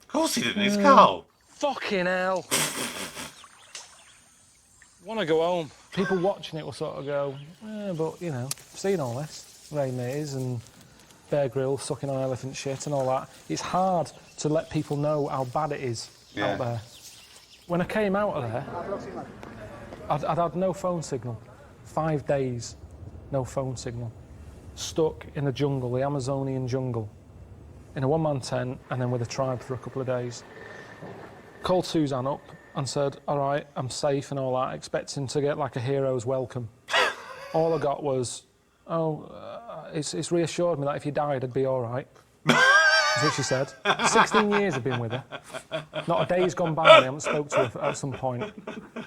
A: Of course he didn't, it's Karl.
C: Fucking hell. Want to go home. People watching it will sort of go, but, you know, I've seen all this. Ray Mays and Bear Grylls sucking on elephant shit and all that. It's hard to let people know how bad it is out there. When I came out of there, I'd had no phone signal. 5 days, no phone signal. Stuck in the jungle, the Amazonian jungle, in a one-man tent, and then with a tribe for a couple of days. Called Suzanne up and said, all right, I'm safe and all that, expecting to get like a hero's welcome. All I got was, it's reassured me that if you died, I'd be all right. That's what she said. 16 years I've been with her. Not a day's gone by, I haven't spoke to her at some point.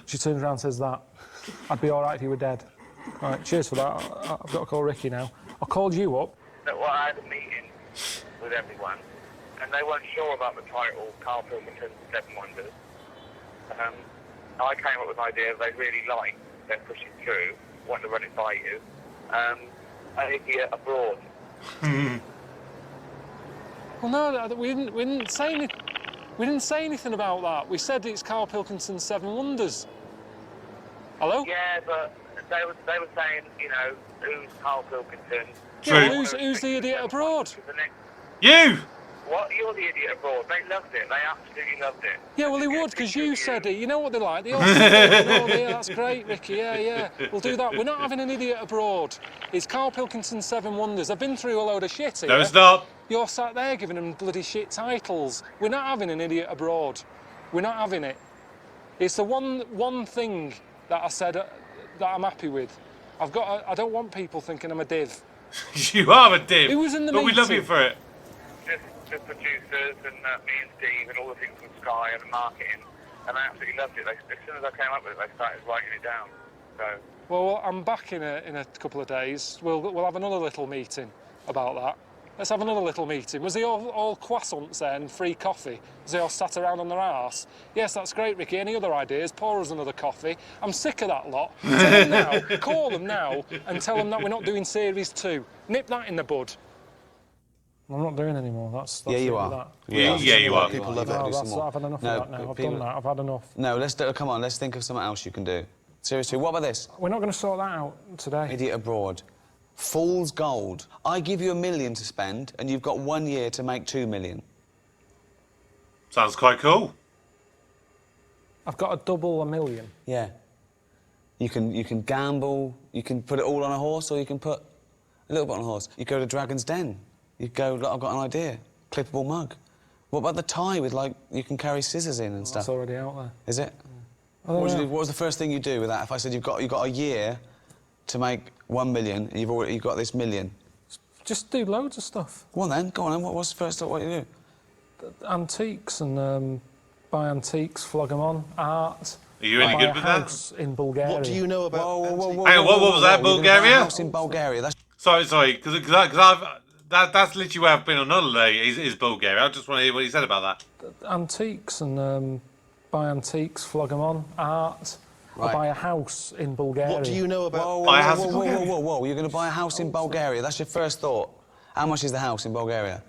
C: She turns around and says that. I'd be all right if you were dead. All right, cheers for that. I've got to call Ricky now. I called you up.
L: Well, I had a meeting with everyone, and they weren't sure about the title, Karl Pilkington's Seven Wonders. I came up with an idea they really like, they're pushing through, want to run it by you. An idiot abroad.
C: Well, no, we didn't say anything. We didn't say anything about that. We said it's Karl Pilkington's Seven Wonders. Hello?
L: Yeah, but they were saying, you know, who's Karl Pilkington?
C: Yeah, who's the idiot abroad?
A: You!
L: What? You're the idiot abroad. They loved it. They absolutely loved it.
C: Yeah, well, they would, because you said it. You know what they're like. They all say, oh, yeah, that's great, Ricky. Yeah. We'll do that. We're not having an idiot abroad. It's Karl Pilkington's Seven Wonders. I've been through a load of shit here.
A: No, it's not.
C: You're sat there giving them bloody shit titles. We're not having an idiot abroad. We're not having it. It's the one thing that I said that I'm happy with. I don't want people thinking I'm a div.
A: You are a div.
C: It was in the
A: but
C: meeting.
A: we love you for it.
L: Just producers and me and Steve and all the things from Sky and the marketing, and I absolutely loved it. As soon as I came up with it, they started writing it down. So. Well, I'm back in a couple of days. We'll have another little meeting about that. Let's have another little meeting. Was they all croissants there and free coffee? Was they all sat around on their arse? Yes, that's great, Ricky. Any other ideas? Pour us another coffee. I'm sick of that lot. Tell them now, call them now, and tell them that we're not doing series 2. Nip that in the bud. I'm not doing anymore. That's
B: yeah, you are.
C: That.
A: Yeah, you are.
E: People love it.
C: I've had enough of that now. I've done that. I've had enough.
B: No, come on. Let's think of something else you can do. Seriously, what about this?
C: We're not going to sort that out today.
B: Idiot abroad. Fool's gold. I give you $1 million to spend, and you've got 1 year to make $2 million.
A: Sounds quite cool.
C: I've got to double $1 million.
B: Yeah. You can gamble. You can put it all on a horse, or you can put a little bit on a horse. You go to Dragon's Den. You go, look, I've got an idea. Clippable mug. What about the tie with, like, you can carry scissors in and stuff?
C: That's already out there.
B: Is it? What was the first thing you do with that? If I said you've got a year to make 1 million and you've got this million.
C: Just do loads of stuff.
B: Go on then. What's the first thought? What do you do?
C: Antiques and buy antiques, flog them on, art.
A: Are you any good with that?
C: In Bulgaria.
E: What do you know about?
A: Hang on, what was that? Bulgaria?
B: House in Bulgaria. That's...
A: Sorry, because that's literally where I've been on holiday. Is Bulgaria? I just want to hear what he said about that.
C: Antiques and buy antiques, flog them on, art.
B: Right.
C: Or buy a house in Bulgaria.
E: What do you know about?
A: Buy a house in Bulgaria?
B: Whoa! You're going to buy a house in Bulgaria. That's your first thought. How much is the house in Bulgaria?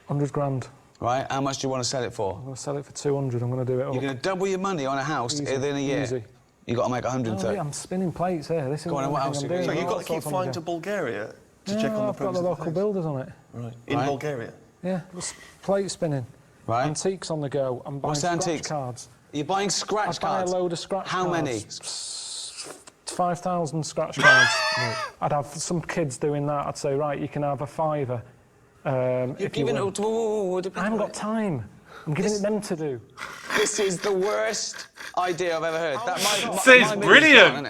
C: 100 grand.
B: Right. How much do you want to sell it for?
C: I'm going to sell it for 200. I'm going to do it all.
B: You're going to double your money on a house within a year.
C: Easy.
B: You got to make 130.
C: Oh, I'm spinning plates here. This
B: Go on, what else?
E: So you've got to keep flying to Bulgaria to check on the
C: I've got the local builders on it.
E: Right. In Bulgaria.
C: Yeah, plate spinning.
B: Right.
C: Antiques on the go. I'm buying
B: What's the
C: scratch
B: antiques?
C: cards.
B: You're buying scratch cards?
C: I'd buy a load of scratch
B: How
C: cards.
B: many?
C: 5,000 scratch cards. I'd have some kids doing that. I'd say, right, you can have a fiver.
B: You're giving it to...
C: I haven't got time. I'm giving it them to do.
B: This is the worst idea I've ever heard.
A: It's brilliant.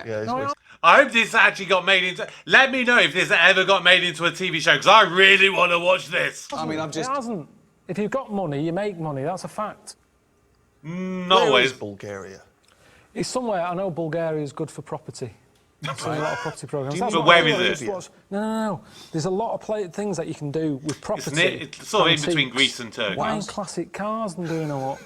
A: I hope this actually got made into... Let me know if this ever got made into a TV show, because I really want to watch this.
B: I mean,
C: It hasn't. If you've got money, you make money. That's a fact.
A: Not always.
E: Where is Bulgaria?
C: It's somewhere. I know Bulgaria is good for property. I've seen a lot of property programs.
A: But where is it?
C: No. There's a lot of things that you can do with property.
A: It's sort of in between Greece and Turkey.
C: Buying classic cars and doing them up.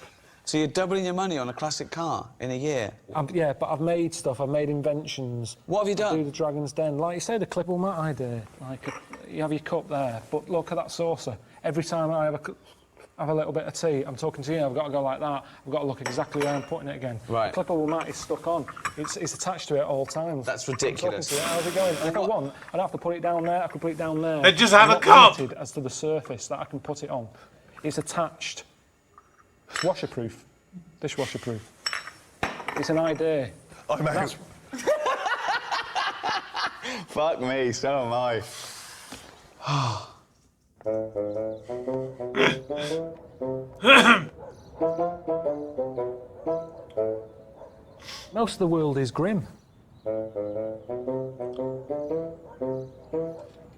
B: So you're doubling your money on a classic car in a year?
C: Yeah, but I've made stuff. I've made inventions.
B: What have you done?
C: I do the Dragon's Den. Like you say, the clippable mat idea. Like, you have your cup there, but look at that saucer. Every time I have a little bit of tea, I'm talking to you, I've got to go like that. I've got to look exactly where I'm putting it again.
B: Right.
C: The clippable mat is stuck on. It's attached to it at all times.
B: That's ridiculous.
C: How's it going? And if I want, I'd have to put it down there. I could put it down there.
A: Then just have
C: I'm
A: a
C: not
A: cup.
C: limited as to the surface that I can put it on. It's attached. It's washerproof. Dishwasher-proof. It's an idea.
E: I'm out.
J: Fuck me, so am I.
C: Most of the world is grim.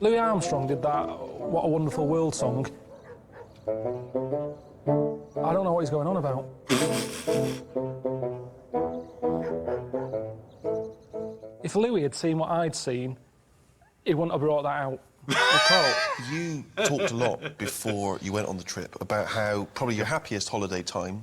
C: Louis Armstrong did that What a Wonderful World song. I don't know what he's going on about. If Louis had seen what I'd seen, he wouldn't have brought that out.
E: Karl, you talked a lot before you went on the trip about how probably your happiest holiday time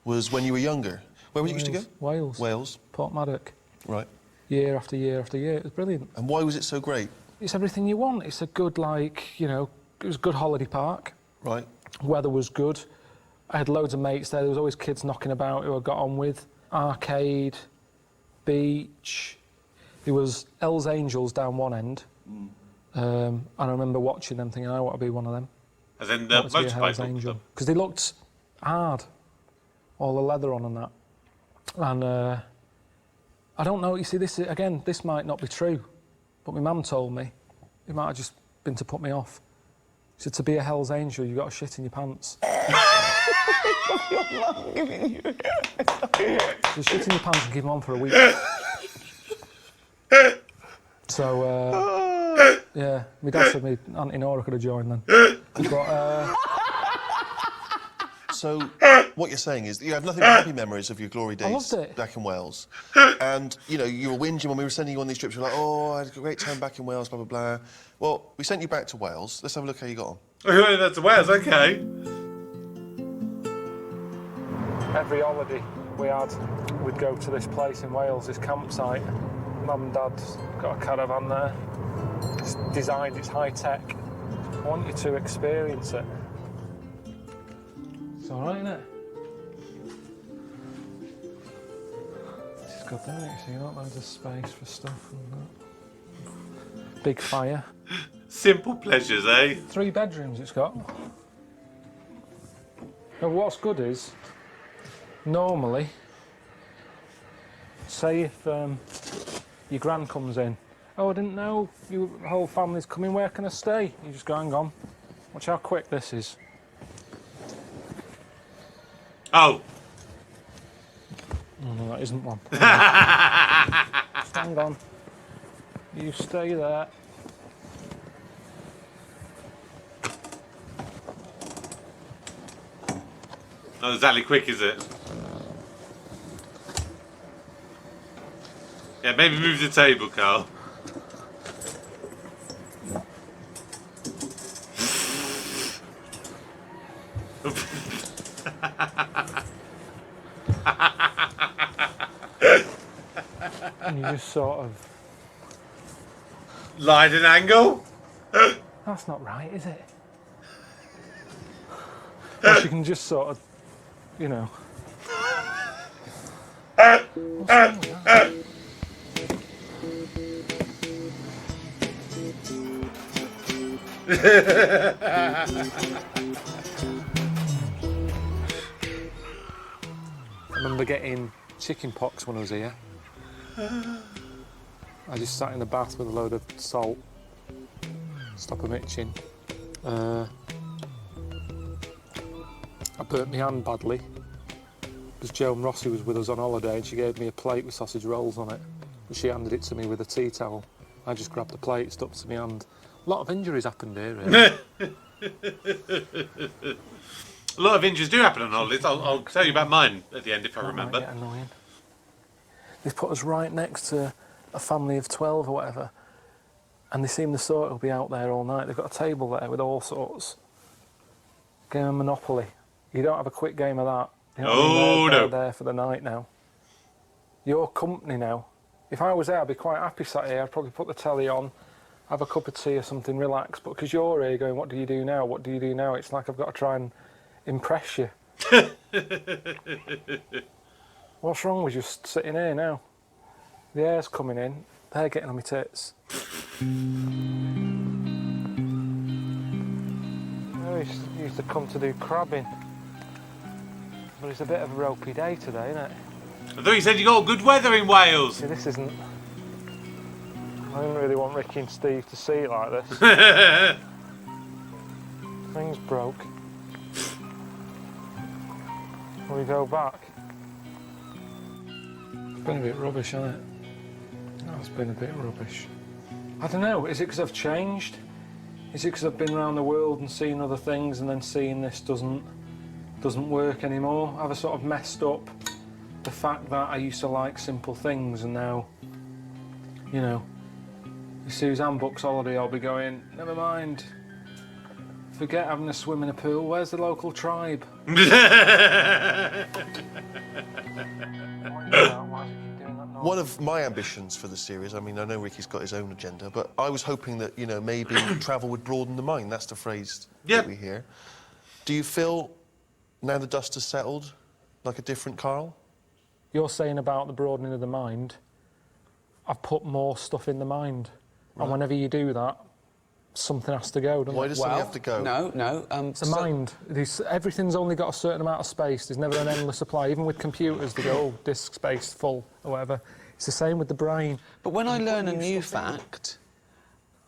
E: was when you were younger. Where was you used to go?
C: Wales.
E: Wales.
C: Portmaddock.
E: Right.
C: Year after year after year. It was brilliant.
E: And why was it so great?
C: It's everything you want. It's a good, it was a good holiday park.
E: Right.
C: Weather was good. I had loads of mates there. There was always kids knocking about who I got on with. Arcade, beach. There was Hell's Angels down one end. And I remember watching them thinking, I want to be one of them.
A: And then the motorbike.
C: Because they looked hard. All the leather on and that. And I don't know, you see, this might not be true. But my mum told me. It might have just been to put me off. She said, to be a Hell's Angel, you've got to shit in your pants.
J: Your mum giving you...
C: So shit in your pants and keep them on for a week. So, yeah, my dad said me Auntie Nora could have joined then. But,
E: So, what you're saying is that you have nothing but happy memories of your glory days back in Wales. And, you were whinging when we were sending you on these trips. You were like, oh, I had a great time back in Wales, blah, blah, blah. Well, we sent you back to Wales. Let's have a look how you got on.
A: That's Wales, okay.
C: every holiday we'd go to this place in Wales, this campsite. Mum and Dad's got a caravan there. It's designed, it's high tech. I want you to experience it. It's all right, isn't it? It's good, isn't it? So you got loads of space for stuff and that. Big fire.
A: Simple pleasures, eh?
C: 3 bedrooms it's got. Now what's good is, normally, say if your gran comes in, oh, I didn't know your whole family's coming, where can I stay? You just go, hang on, watch how quick this is.
A: Oh.
C: Oh, no, that isn't one. Hang on. You stay there.
A: Not exactly quick, is it? Yeah, maybe move the table, Karl.
C: And you just sort of...
A: Lie at an angle?
C: That's not right, is it? Or you can just sort of, you know... What's wrong with that? I remember getting chicken pox when I was here. I just sat in the bath with a load of salt, stop them itching. I burnt my hand badly because Joan Rossi was with us on holiday and she gave me a plate with sausage rolls on it. And she handed it to me with a tea towel. I just grabbed the plate, stuck it to my hand. A lot of injuries happened here, really.
A: A lot of injuries do happen on holidays. I'll tell you about mine at the end if I remember.
C: Might get annoying. They've put us right next to a family of 12 or whatever, and they seem the sort who'll be out there all night. They've got a table there with all sorts. Game of Monopoly. You don't have a quick game of that. You know what I mean? They're there for the night now. Your company now. If I was there, I'd be quite happy sat here. I'd probably put the telly on, have a cup of tea or something, relax. But because you're here going, what do you do now? What do you do now? It's like I've got to try and impress you. What's wrong with just sitting here now? The air's coming in, they're getting on my tits. I used to come to do crabbing. But it's a bit of a ropey day today, isn't it?
A: I thought you said you got good weather in Wales.
C: See, this isn't... I didn't really want Ricky and Steve to see it like this. Things broke. Will we go back? It's been a bit rubbish, hasn't it? Oh, it's been a bit rubbish. I don't know, is it because I've changed? Is it because I've been around the world and seen other things and then seeing this doesn't work anymore? Have I sort of messed up the fact that I used to like simple things and now, you know, if Suzanne books holiday, I'll be going, never mind. Forget having a swim in a pool, where's the local tribe?
E: One of my ambitions for the series, I mean, I know Ricky's got his own agenda, but I was hoping that, you know, maybe travel would broaden the mind. That's the phrase that we hear. Do you feel, now the dust has settled, like a different Karl?
C: You're saying about the broadening of the mind. I've put more stuff in the mind. Right. And whenever you do that, something has to go, doesn't it?
E: Why does something have to go?
B: No.
C: It's the mind. Everything's only got a certain amount of space. There's never an endless supply. Even with computers, they go, oh, disk space full, or whatever. It's the same with the brain.
B: But when I learn a new fact,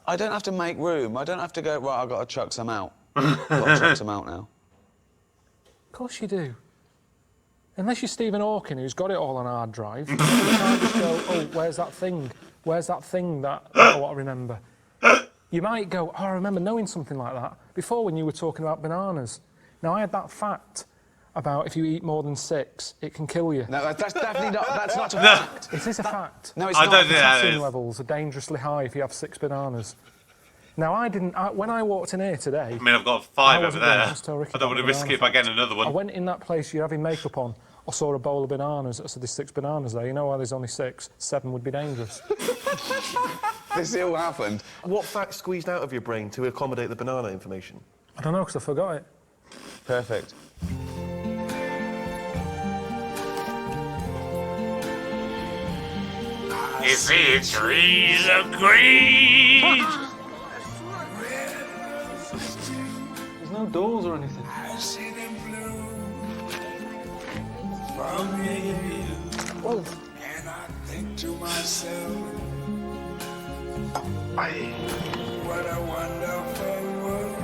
B: I don't have to make room. I don't have to go, right, I've got to chuck some out. I've got to chuck some out now.
C: Of course you do. Unless you're Stephen Hawking, who's got it all on hard drive, you can't just go, oh, where's that thing? Where's that thing that I want to remember? You might go, oh, I remember knowing something like that before when you were talking about bananas. Now, I had that fact about if you eat more than 6, it can kill you.
B: No, that's definitely not, that's not a fact.
C: It is a fact.
B: No, it's not.
A: Don't think that
C: Potassium
A: is.
C: levels are dangerously high if you have 6 bananas. Now, when I walked in here today...
A: I mean, I've got 5 over there. I don't want to risk it by getting another one.
C: I went in that place you're having makeup on. I saw a bowl of bananas. I said, there's 6 bananas there. You know why there's only 6? 7 would be dangerous.
B: This all happened.
E: What fact squeezed out of your brain to accommodate the banana information?
C: I don't know, because I forgot it.
B: Perfect.
A: You see trees of green.
C: There's no doors or anything.
H: Oh. And I think to myself, what a wonderful world.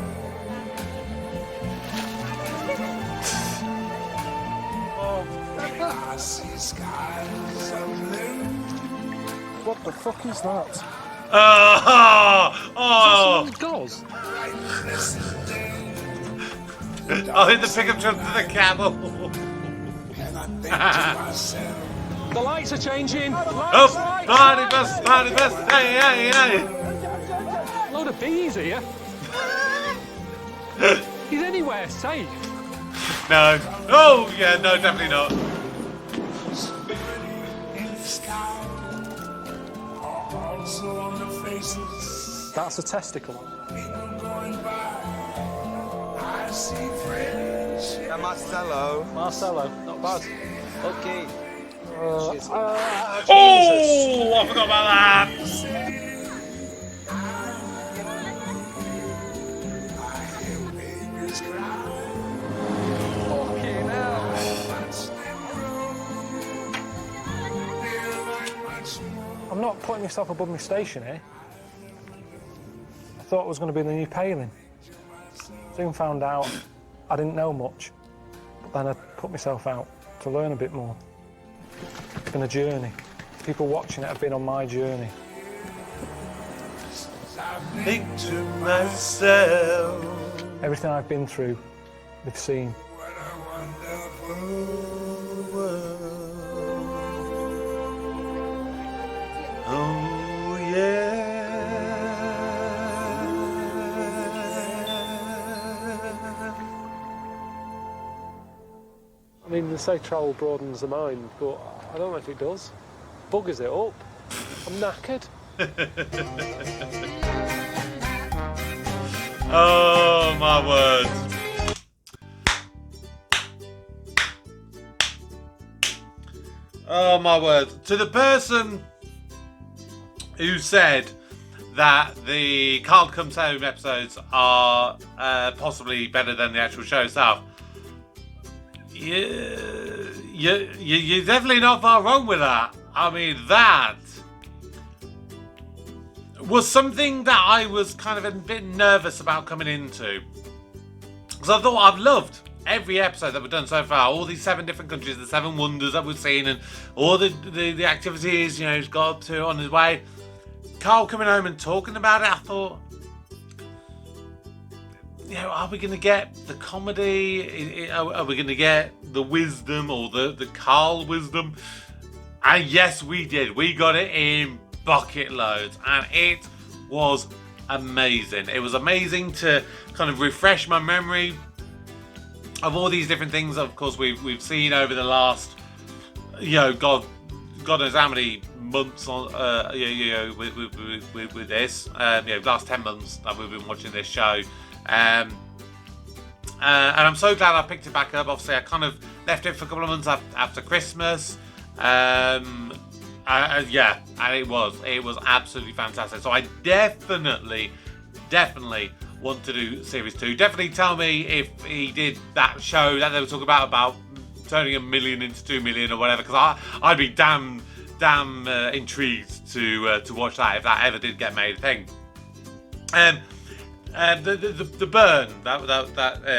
C: Oh. that? What the fuck is that?
A: Oh!
C: Does?
A: I'll hit the pickup truck to the camel.
F: The lights are changing.
A: Oh, party bus, hey.
F: Load of bees here. Is anywhere safe?
A: No. Oh, yeah, no, definitely not.
C: That's a testicle.
J: Marcelo.
C: Marcelo, not bad.
J: Okay.
A: Oh, I forgot about that.
C: I'm not putting myself above my station here. I thought it was going to be the new paling. Soon found out I didn't know much, but then I put myself out to learn a bit more. It's been a journey. People watching it have been on my journey.
A: Think to myself.
C: Everything I've been through, they've seen.
A: Oh yeah.
C: I mean, they say travel broadens the mind, but I don't know if it does. Buggers it up. I'm knackered.
A: Oh my word. Oh my word. To the person who said that the Karl Comes Home episodes are possibly better than the actual show itself, you're definitely not far wrong with that. I mean, that was something that I was kind of a bit nervous about coming into. Because I thought I've loved every episode that we've done so far. All these 7 different countries, the 7 wonders that we've seen, and all the activities, you know, he's got up to on his way. Karl coming home and talking about it, I thought, you know, are we going to get the comedy? Are we going to get the wisdom, or the Karl wisdom? And yes, we did. We got it in bucket loads, and it was amazing. It was amazing to kind of refresh my memory of all these different things. Of course, we've seen over the last, you know, God knows how many months on, you know, with this, you know, last 10 months that we've been watching this show. And I'm so glad I picked it back up. Obviously, I kind of left it for a couple of months after Christmas. Yeah, and it was absolutely fantastic. So I definitely want to do series 2. Definitely tell me if he did that show that they were talking about turning 1 million into 2 million or whatever, because I'd be damn intrigued to watch that if that ever did get made a thing. The burn that we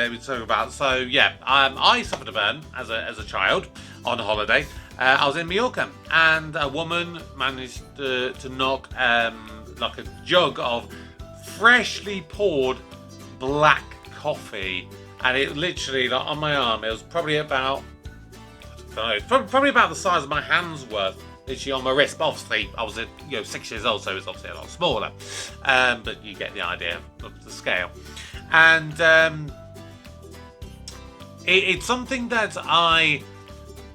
A: were talking about. So yeah, I suffered a burn as a child on holiday. I was in Mallorca, and a woman managed to knock like a jug of freshly poured black coffee, and it literally, like, on my arm, it was probably about, I don't know, probably about the size of my hand's worth. Literally on my wrist. But obviously, I was 6 years old, so it's obviously a lot smaller. But you get the idea of the scale. And it's something that I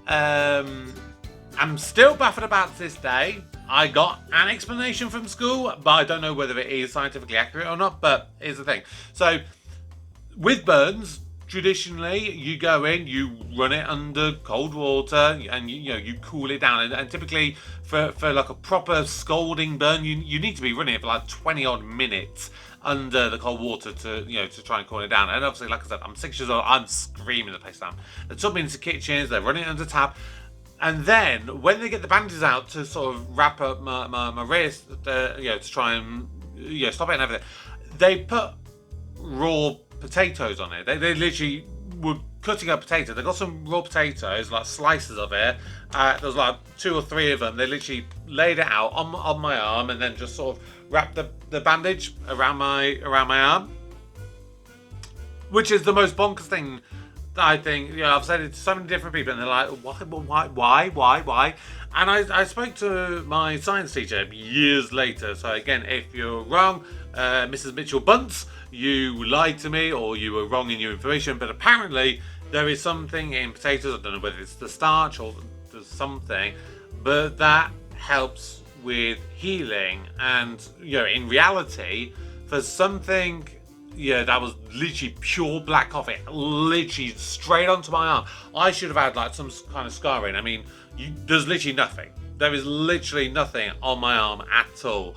A: am still baffled about to this day. I got an explanation from school, but I don't know whether it is scientifically accurate or not. But here's the thing. So, with burns, traditionally, you go in, you run it under cold water, and you cool it down. And typically, for like a proper scalding burn, you need to be running it for like 20 odd minutes under the cold water to try and cool it down. And obviously, like I said, I'm 6 years old. I'm screaming the place down. They took me into kitchens. They're running it under tap. And then when they get the bandages out to sort of wrap up my wrist, to try and stop it and everything, they put raw potatoes on it. They literally would cutting up potatoes. They got some raw potatoes, like slices of it. There was like 2 or 3 of them. They literally laid it out on my arm and then just sort of wrapped the bandage around my arm, which is the most bonkers thing. I think, you know, I've said it to so many different people, and they're like, why? And I spoke to my science teacher years later. So again, if you're wrong, Mrs. Mitchell-Bunce, you lied to me, or you were wrong in your information. But apparently, there is something in potatoes. I don't know whether it's the starch or there's something, but that helps with healing. And you know, in reality, for something. Yeah, that was literally pure black coffee, literally straight onto my arm. I should have had like some kind of scarring. I mean, there's literally nothing. There is literally nothing on my arm at all.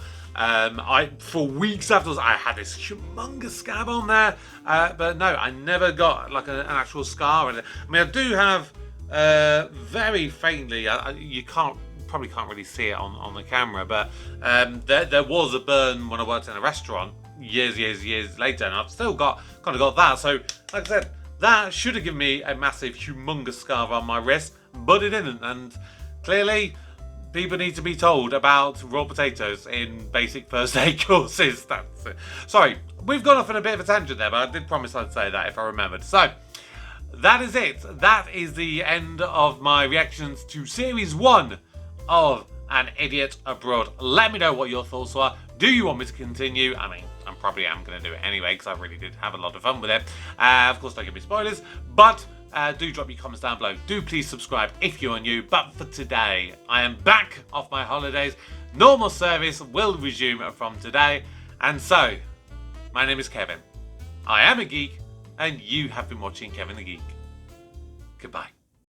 A: For weeks afterwards, I had this humongous scab on there, but no, I never got like an actual scar. I mean, I do have very faintly. You probably can't really see it on the camera, but there was a burn when I worked in a restaurant. Years later, and I've still got that. So, like I said, that should have given me a massive, humongous scar on my wrist, but it didn't. And clearly, people need to be told about raw potatoes in basic first aid courses. That's it. Sorry, we've gone off on a bit of a tangent there, but I did promise I'd say that if I remembered. So, that is it. That is the end of my reactions to Series 1 of An Idiot Abroad. Let me know what your thoughts are. Do you want me to continue? I mean, I probably am going to do it anyway because I really did have a lot of fun with it. Of course, don't give me spoilers, but do drop your comments down below. Do please subscribe if you're new. But for today, I am back off my holidays. Normal service will resume from today. And so, my name is Kevin. I am a geek, and you have been watching Kevin the Geek. Goodbye.